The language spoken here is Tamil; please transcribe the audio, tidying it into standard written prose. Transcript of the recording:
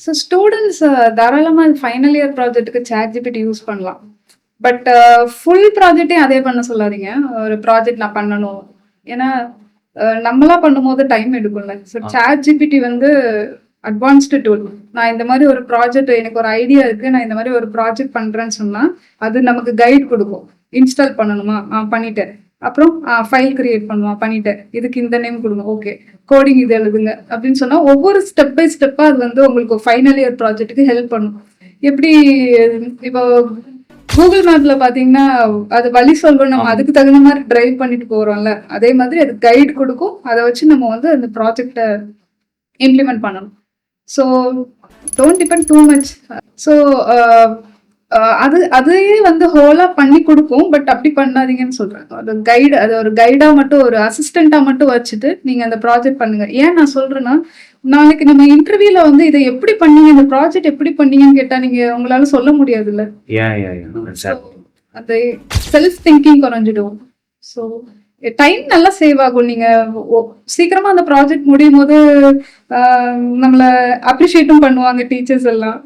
ஸோ ஸ்டூடெண்ட்ஸ் தாராளமா ஃபைனல் இயர் ப்ராஜெக்ட்டுக்கு ChatGPT யூஸ் பண்ணலாம். பட் ஃபுல் ப்ராஜெக்ட்டையும் அதே பண்ண சொல்லாதீங்க. ஒரு ப்ராஜெக்ட் நான் பண்ணணும். ஏன்னா நம்மளா பண்ணும்போது டைம் எடுக்கும்ல. ஸோ ChatGPT வந்து அட்வான்ஸ்டு டூல். நான் இந்த மாதிரி ஒரு ப்ராஜெக்ட் எனக்கு ஒரு ஐடியா இருக்கு. நான் இந்த மாதிரி ஒரு ப்ராஜெக்ட் பண்றேன்னு சொன்னா, அது நமக்கு கைட் கொடுக்கும். இன்ஸ்டால் பண்ணணுமா? பண்ணிட்டேன். அப்புறம் ஃபைல் கிரியேட் பண்ணுமா? பண்ணிட்டேன். இதுக்கு இந்த நேம் கொடுங்க. ஓகே. கோடிங் இது எழுதுங்க அப்படின்னு சொன்னா ஒவ்வொரு ஸ்டெப் பை ஸ்டெப்பா அது வந்து உங்களுக்கு ஃபைனல் இயர் ப்ராஜெக்ட்டுக்கு ஹெல்ப் பண்ணும். எப்படி இப்போ கூகுள் மேப்ல பாத்தீங்கன்னா அது வழி சொல்றோம், நம்ம அதுக்கு தகுந்த மாதிரி டிரைவ் பண்ணிட்டு போறோம்ல, அதே மாதிரி அது கைடு கொடுக்கும். அதை வச்சு நம்ம வந்து அந்த ப்ராஜெக்டை இம்ப்ளிமெண்ட் பண்ணணும். So don't depend too much. So அதையே வந்து ஹோலா பண்ணி கொடுக்கும். பட் அப்படி பண்ணாதீங்கன்னு சொல்றேன். அது ஒரு கைடா மட்டும், ஒரு அசிஸ்டண்டா மட்டும் வச்சுட்டு நீங்க அந்த ப்ராஜெக்ட் பண்ணுங்க. ஏன் நான் சொல்றேன்னா, நாளைக்கு நம்ம இன்டர்வியூல வந்து இதை எப்படி பண்ணீங்க, இந்த ப்ராஜெக்ட் எப்படி பண்ணீங்கன்னு கேட்டா நீங்க உங்களால சொல்ல முடியாதுல்ல. அது செல்ஃப் திங்கிங் குறைஞ்சிடும். ஸோ டைம் நல்லா சேவ் ஆகும். நீங்க சீக்கிரமா அந்த ப்ராஜெக்ட் முடியும் போது நம்மள அப்ரிஷியேட்டும் பண்ணுவாங்க டீச்சர்ஸ் எல்லாம்.